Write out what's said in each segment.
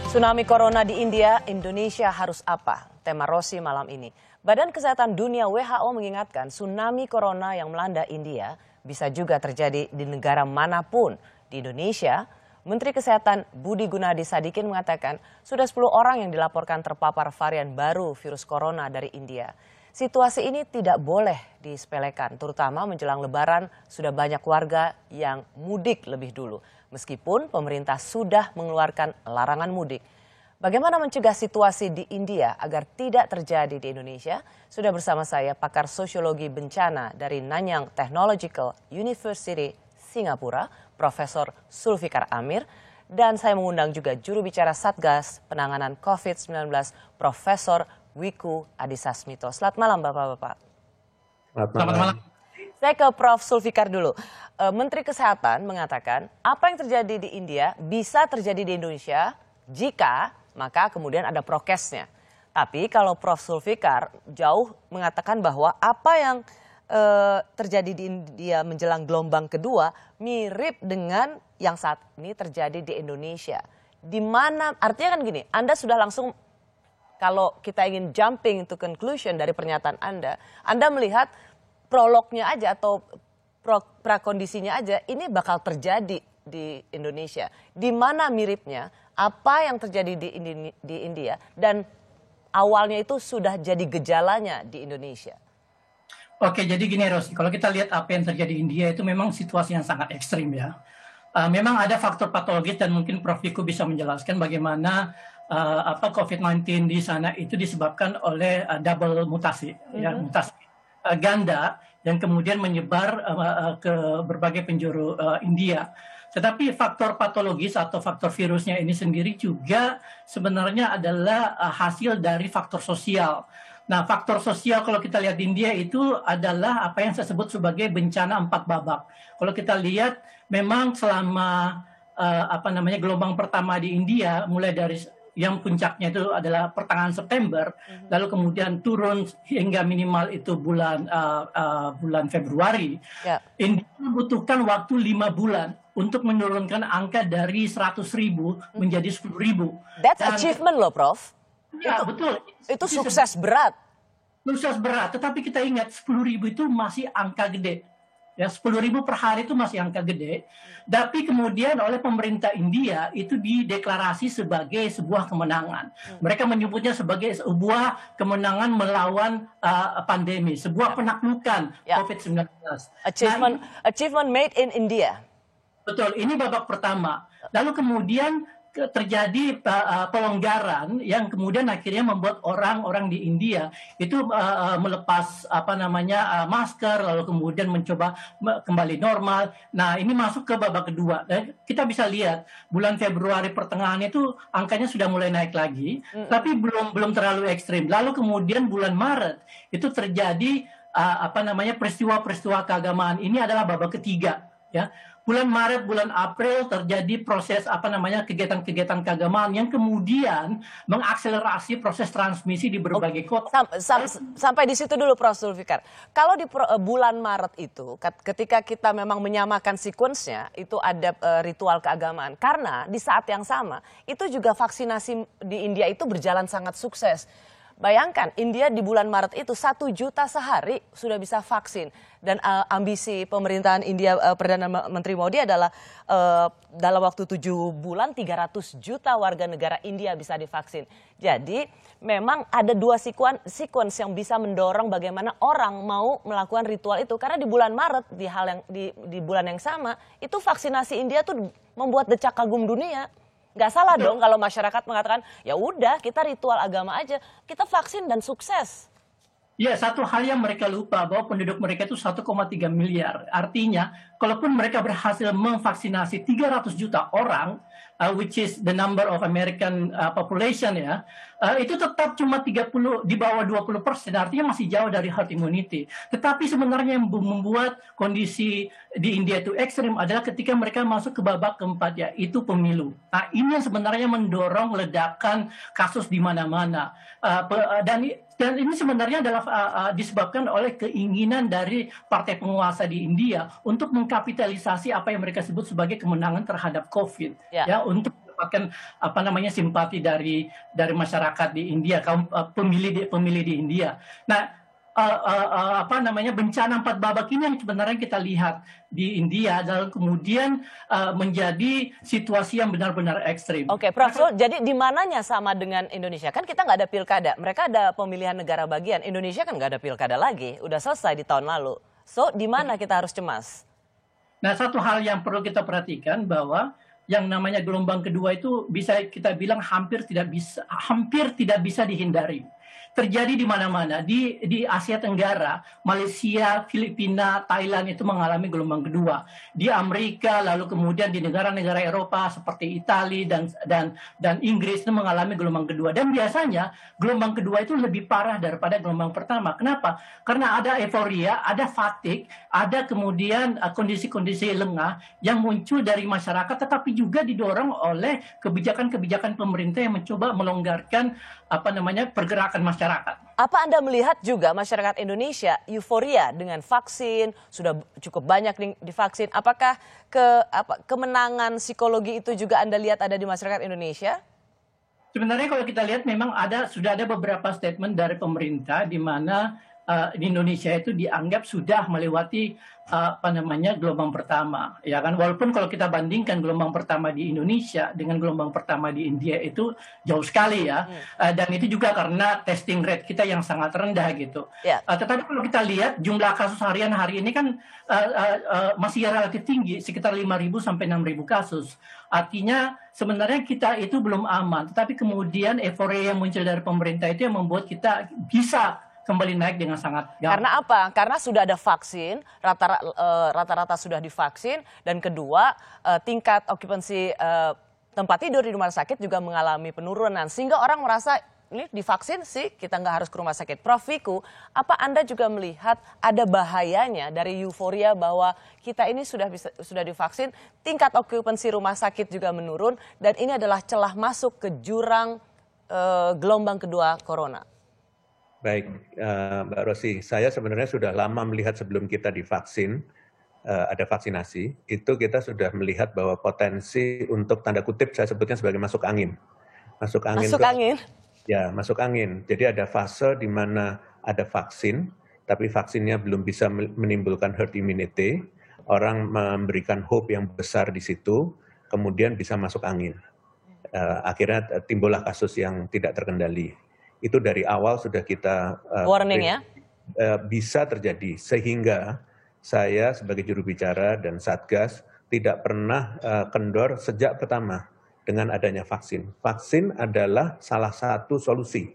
Tsunami Corona di India, Indonesia harus apa? Tema Rosi malam ini. Badan Kesehatan Dunia WHO mengingatkan tsunami Corona yang melanda India bisa juga terjadi di negara manapun. Di Indonesia, Menteri Kesehatan Budi Gunadi Sadikin mengatakan sudah 10 orang yang dilaporkan terpapar varian baru virus corona dari India. Situasi ini tidak boleh disepelekan, terutama menjelang Lebaran sudah banyak warga yang mudik lebih dulu. Meskipun pemerintah sudah mengeluarkan larangan mudik. Bagaimana mencegah situasi di India agar tidak terjadi di Indonesia? Sudah bersama saya pakar sosiologi bencana dari Nanyang Technological University, Singapura, Profesor Zulfikar Amir. Dan saya mengundang juga juru bicara Satgas Penanganan COVID-19, Profesor Wiku Adhisasmito. Selamat malam Bapak-Bapak. Selamat malam. Saya ke Prof. Zulfikar dulu. Menteri Kesehatan mengatakan apa yang terjadi di India bisa terjadi di Indonesia jika maka kemudian ada prokesnya. Tapi kalau Prof. Zulfikar jauh mengatakan bahwa apa yang terjadi di India menjelang gelombang kedua mirip dengan yang saat ini terjadi di Indonesia. Di mana artinya kan gini, Anda sudah langsung kalau kita ingin jumping to conclusion dari pernyataan Anda melihat prolognya aja atau prakondisinya aja ini bakal terjadi di Indonesia. Di mana miripnya apa yang terjadi di India dan awalnya itu sudah jadi gejalanya di Indonesia. Oke, jadi gini Rosi, kalau kita lihat apa yang terjadi di India itu memang situasi yang sangat ekstrim ya. Memang ada faktor patologis dan mungkin Prof. Wiku bisa menjelaskan bagaimana COVID-19 di sana itu disebabkan oleh double mutasi, ya, mutasi ganda yang kemudian menyebar ke berbagai penjuru India. Tetapi faktor patologis atau faktor virusnya ini sendiri juga sebenarnya adalah hasil dari faktor sosial. Nah, faktor sosial kalau kita lihat di India itu adalah apa yang saya sebut sebagai bencana 4 babak. Kalau kita lihat memang selama gelombang pertama di India mulai dari yang puncaknya itu adalah pertengahan September, lalu kemudian turun hingga minimal itu bulan Februari. Yeah. India membutuhkan waktu 5 bulan untuk menurunkan angka dari 100.000 menjadi 10.000. That's achievement loh, Prof. Ya, betul. Itu sukses berat. Sukses berat, tetapi kita ingat 10.000 itu masih angka gede. Ya, 10.000 per hari itu masih angka gede. Tapi kemudian oleh pemerintah India itu dideklarasi sebagai sebuah kemenangan. Mereka menyebutnya sebagai sebuah kemenangan melawan pandemi, sebuah penaklukan COVID-19. Achievement made in India. Betul, ini babak pertama. Lalu kemudian terjadi pelonggaran yang kemudian akhirnya membuat orang-orang di India itu melepas masker, lalu kemudian mencoba kembali normal. Nah, ini masuk ke babak kedua. Dan kita bisa lihat bulan Februari pertengahannya itu angkanya sudah mulai naik lagi, tapi belum terlalu ekstrim. Lalu kemudian bulan Maret itu terjadi peristiwa-peristiwa keagamaan. Ini adalah babak ketiga, ya. Bulan Maret, bulan April terjadi proses kegiatan-kegiatan keagamaan yang kemudian mengakselerasi proses transmisi di berbagai kota. Sampai di situ dulu Prof. Zulfikar. Kalau di bulan Maret itu ketika kita memang menyamakan sekuensnya itu ada ritual keagamaan. Karena di saat yang sama itu juga vaksinasi di India itu berjalan sangat sukses. Bayangkan India di bulan Maret itu 1 juta sehari sudah bisa vaksin. Dan ambisi pemerintahan India Perdana Menteri Modi adalah dalam waktu 7 bulan 300 juta warga negara India bisa divaksin. Jadi memang ada 2 sekuens yang bisa mendorong bagaimana orang mau melakukan ritual itu. Karena di bulan Maret di bulan yang sama itu vaksinasi India tuh membuat decak kagum dunia. Nggak salah dong kalau masyarakat mengatakan, ya udah kita ritual agama aja, kita vaksin dan sukses. Ya, satu hal yang mereka lupa bahwa penduduk mereka itu 1,3 miliar. Artinya, kalaupun mereka berhasil memvaksinasi 300 juta orang, which is the number of American population ya, itu tetap cuma di bawah 20%, artinya masih jauh dari herd immunity. Tetapi sebenarnya yang membuat kondisi di India itu ekstrim adalah ketika mereka masuk ke babak keempat, yaitu pemilu. Nah, ini yang sebenarnya mendorong ledakan kasus di mana-mana. Dan ini sebenarnya adalah disebabkan oleh keinginan dari partai penguasa di India untuk mengkapitalisasi apa yang mereka sebut sebagai kemenangan terhadap COVID, ya untuk mendapatkan simpati dari masyarakat di India, kaum pemilih di India. Nah, bencana 4 babak ini yang sebenarnya kita lihat di India dan kemudian menjadi situasi yang benar-benar ekstrim. Oke, Prof. So, jadi di mananya sama dengan Indonesia? Kan kita nggak ada pilkada, mereka ada pemilihan negara bagian. Indonesia kan nggak ada pilkada lagi, udah selesai di tahun lalu. So, di mana kita harus cemas? Nah, satu hal yang perlu kita perhatikan bahwa yang namanya gelombang kedua itu bisa kita bilang hampir tidak bisa dihindari. Terjadi di mana-mana, di Asia Tenggara, Malaysia, Filipina, Thailand itu mengalami gelombang kedua. Di Amerika, lalu kemudian di negara-negara Eropa seperti Italia dan Inggris itu mengalami gelombang kedua. Dan biasanya gelombang kedua itu lebih parah daripada gelombang pertama. Kenapa? Karena ada euforia, ada fatigue, ada kemudian kondisi-kondisi lengah yang muncul dari masyarakat, tetapi juga didorong oleh kebijakan-kebijakan pemerintah yang mencoba melonggarkan pergerakan masyarakat. Apa Anda melihat juga masyarakat Indonesia euforia dengan vaksin, sudah cukup banyak divaksin? Apakah kemenangan psikologi itu juga Anda lihat ada di masyarakat Indonesia? Sebenarnya kalau kita lihat memang sudah ada beberapa statement dari pemerintah di mana di Indonesia itu dianggap sudah melewati gelombang pertama, ya kan? Walaupun kalau kita bandingkan gelombang pertama di Indonesia dengan gelombang pertama di India itu jauh sekali ya, dan itu juga karena testing rate kita yang sangat rendah gitu. Yeah. Tetapi kalau kita lihat jumlah kasus harian hari ini kan masih relatif tinggi, sekitar 5.000 sampai 6.000 kasus. Artinya sebenarnya kita itu belum aman, tetapi kemudian euforia yang muncul dari pemerintah itu yang membuat kita bisa kembali naik dengan sangat gampang. Karena apa? Karena sudah ada vaksin, rata-rata sudah divaksin, dan kedua tingkat okupansi tempat tidur di rumah sakit juga mengalami penurunan, sehingga orang merasa ini divaksin sih kita nggak harus ke rumah sakit. Prof. Wiku, apa Anda juga melihat ada bahayanya dari euforia bahwa kita ini sudah divaksin, tingkat okupansi rumah sakit juga menurun, dan ini adalah celah masuk ke jurang gelombang kedua corona? Baik, Mbak Rosi, saya sebenarnya sudah lama melihat sebelum kita divaksin, ada vaksinasi, itu kita sudah melihat bahwa potensi untuk tanda kutip saya sebutnya sebagai masuk angin. Masuk angin? Ya, masuk angin. Jadi ada fase di mana ada vaksin, tapi vaksinnya belum bisa menimbulkan herd immunity, orang memberikan hope yang besar di situ, kemudian bisa masuk angin. Akhirnya timbullah kasus yang tidak terkendali. Itu dari awal sudah kita warning ya, bisa terjadi, sehingga saya sebagai juru bicara dan Satgas tidak pernah kendor sejak pertama dengan adanya vaksin. Vaksin adalah salah satu solusi,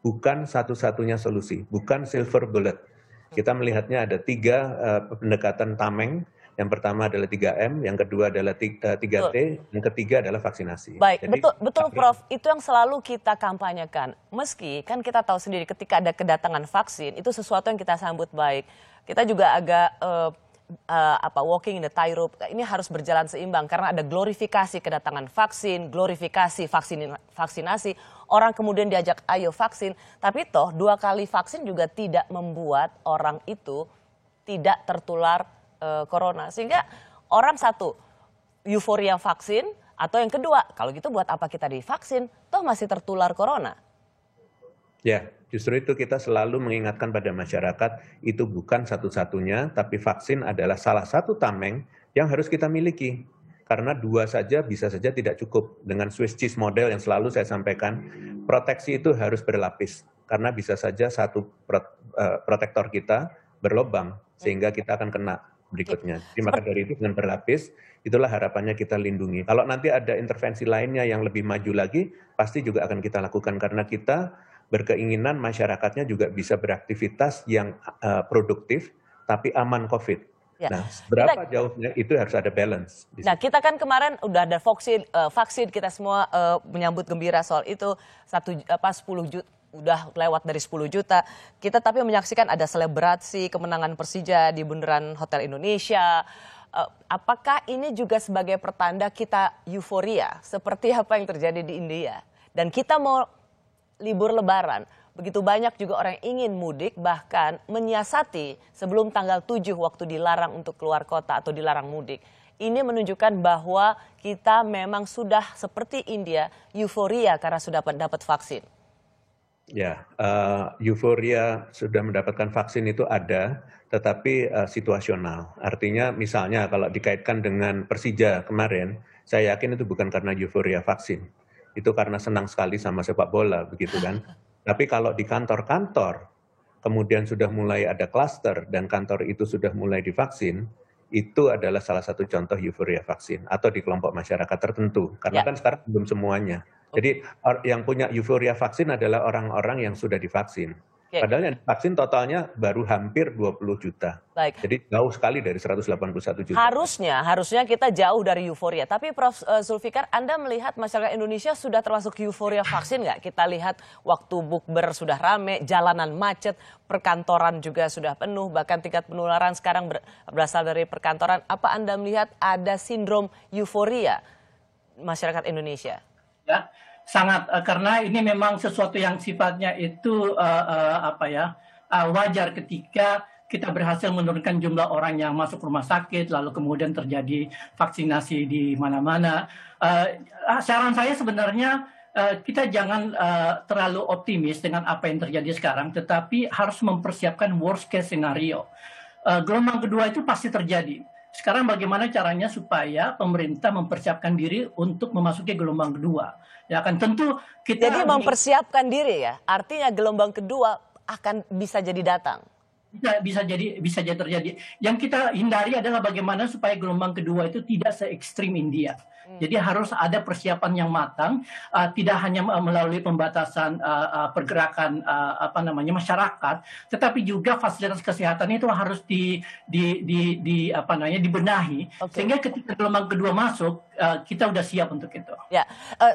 bukan satu-satunya solusi, bukan silver bullet. Kita melihatnya ada 3 pendekatan tameng. Yang pertama adalah 3M, yang kedua adalah 3T, yang ketiga adalah vaksinasi. Baik, jadi, betul Prof, itu yang selalu kita kampanyekan. Meski kan kita tahu sendiri ketika ada kedatangan vaksin, itu sesuatu yang kita sambut baik. Kita juga agak walking in the tightrope, ini harus berjalan seimbang karena ada glorifikasi kedatangan vaksin, glorifikasi vaksinasi, orang kemudian diajak ayo vaksin, tapi toh 2 kali vaksin juga tidak membuat orang itu tidak tertular corona, sehingga orang satu euforia vaksin, atau yang kedua kalau gitu buat apa kita divaksin toh masih tertular corona. Ya, justru itu kita selalu mengingatkan pada masyarakat itu bukan satu-satunya, tapi vaksin adalah salah satu tameng yang harus kita miliki, karena 2 saja bisa saja tidak cukup. Dengan Swiss cheese model yang selalu saya sampaikan, proteksi itu harus berlapis, karena bisa saja satu protektor kita berlobang sehingga kita akan kena berikutnya. Jadi maka dari itu dengan berlapis, itulah harapannya kita lindungi. Kalau nanti ada intervensi lainnya yang lebih maju lagi, pasti juga akan kita lakukan karena kita berkeinginan masyarakatnya juga bisa beraktivitas yang produktif tapi aman COVID. Ya. Nah, berapa jauhnya itu harus ada balance. Nah, kita kan kemarin udah ada vaksin kita semua menyambut gembira soal itu 10 juta. Udah lewat dari 10 juta. Kita tapi menyaksikan ada selebrasi kemenangan Persija di bundaran Hotel Indonesia. Apakah ini juga sebagai pertanda kita euforia seperti apa yang terjadi di India? Dan kita mau libur lebaran. Begitu banyak juga orang yang ingin mudik, bahkan menyiasati sebelum tanggal 7 waktu dilarang untuk keluar kota atau dilarang mudik. ini menunjukkan bahwa kita memang sudah seperti India, euforia karena sudah dapat vaksin? Ya, euforia sudah mendapatkan vaksin itu ada, tetapi situasional. Artinya misalnya kalau dikaitkan dengan Persija kemarin, saya yakin itu bukan karena euforia vaksin. Itu karena senang sekali sama sepak bola, begitu kan. Tapi kalau di kantor-kantor, kemudian sudah mulai ada klaster dan kantor itu sudah mulai divaksin, itu adalah salah satu contoh euforia vaksin. Atau di kelompok masyarakat tertentu, karena kan sekarang belum semuanya. Jadi yang punya euforia vaksin adalah orang-orang yang sudah divaksin. Padahal yang divaksin totalnya baru hampir 20 juta. Baik. Jadi jauh sekali dari 181 juta. Harusnya kita jauh dari euforia. Tapi Prof. Zulfikar, Anda melihat masyarakat Indonesia sudah termasuk euforia vaksin nggak? Kita lihat waktu bukber sudah rame, jalanan macet, perkantoran juga sudah penuh, bahkan tingkat penularan sekarang berasal dari perkantoran. Apa Anda melihat ada sindrom euforia masyarakat Indonesia? Ya, sangat karena ini memang sesuatu yang sifatnya itu wajar ketika kita berhasil menurunkan jumlah orang yang masuk rumah sakit, lalu kemudian terjadi vaksinasi di mana-mana. Saran saya sebenarnya kita jangan terlalu optimis dengan apa yang terjadi sekarang, tetapi harus mempersiapkan worst case scenario. Gelombang kedua itu pasti terjadi. Sekarang bagaimana caranya supaya pemerintah mempersiapkan diri untuk memasuki gelombang kedua? Ya kan tentu kita. Jadi mempersiapkan diri ya, artinya gelombang kedua akan bisa jadi datang. Bisa jadi terjadi. Yang kita hindari adalah bagaimana supaya gelombang kedua itu tidak se-ekstrim India. Jadi harus ada persiapan yang matang, tidak hanya melalui pembatasan pergerakan masyarakat, tetapi juga fasilitas kesehatan itu harus dibenahi, sehingga ketika gelombang kedua masuk kita udah siap untuk itu. Ya,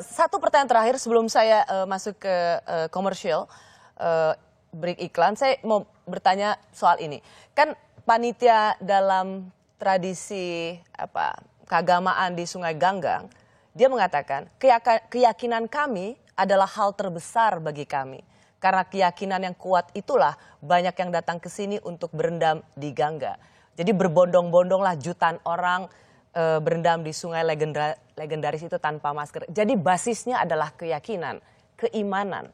satu pertanyaan terakhir sebelum saya masuk ke komersial. Break iklan, saya mau bertanya soal ini. Kan panitia dalam tradisi keagamaan di Sungai Ganggang, dia mengatakan keyakinan kami adalah hal terbesar bagi kami. Karena keyakinan yang kuat itulah banyak yang datang ke sini untuk berendam di Gangga. Jadi berbondong-bondonglah jutaan orang berendam di sungai legendaris itu tanpa masker. Jadi basisnya adalah keyakinan, keimanan.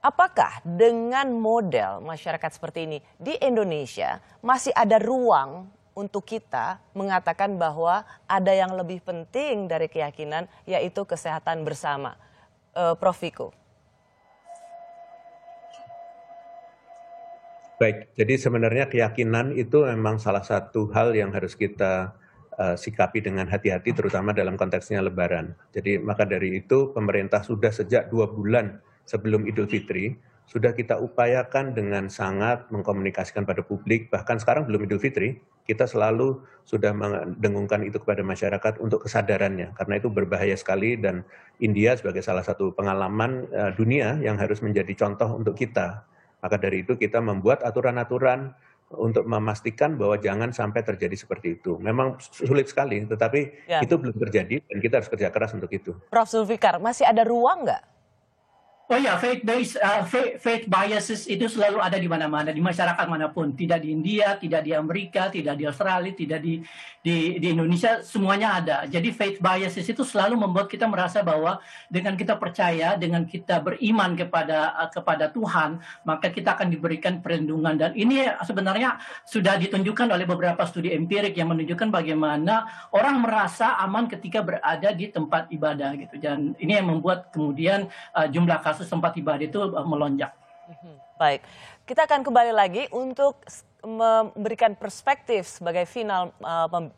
Apakah dengan model masyarakat seperti ini di Indonesia masih ada ruang untuk kita mengatakan bahwa ada yang lebih penting dari keyakinan, yaitu kesehatan bersama? Prof. Viko. Baik, jadi sebenarnya keyakinan itu memang salah satu hal yang harus kita sikapi dengan hati-hati, terutama dalam konteksnya Lebaran. Jadi maka dari itu pemerintah sudah sejak 2 bulan sebelum Idul Fitri, sudah kita upayakan dengan sangat mengkomunikasikan pada publik, bahkan sekarang belum Idul Fitri, kita selalu sudah mendengungkan itu kepada masyarakat untuk kesadarannya, karena itu berbahaya sekali dan India sebagai salah satu pengalaman dunia yang harus menjadi contoh untuk kita. Maka dari itu kita membuat aturan-aturan untuk memastikan bahwa jangan sampai terjadi seperti itu. Memang sulit sekali, tetapi itu belum terjadi dan kita harus kerja keras untuk itu. Prof. Zulfikar, masih ada ruang nggak? Oh ya, faith biases itu selalu ada di mana-mana, di masyarakat manapun. Tidak di India, tidak di Amerika, tidak di Australia, tidak di Indonesia, semuanya ada. Jadi faith biases itu selalu membuat kita merasa bahwa dengan kita percaya, dengan kita beriman kepada Tuhan, maka kita akan diberikan perlindungan. Dan ini sebenarnya sudah ditunjukkan oleh beberapa studi empirik yang menunjukkan bagaimana orang merasa aman ketika berada di tempat ibadah gitu. Dan ini yang membuat kemudian jumlah kasus tempat ibadah itu melonjak. Baik, kita akan kembali lagi untuk memberikan perspektif sebagai final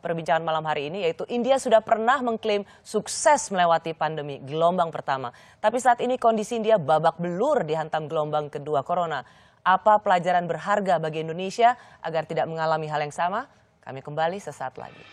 perbincangan malam hari ini, yaitu India sudah pernah mengklaim sukses melewati pandemi gelombang pertama. Tapi saat ini kondisi India babak belur dihantam gelombang kedua corona. Apa pelajaran berharga bagi Indonesia agar tidak mengalami hal yang sama? Kami kembali sesaat lagi.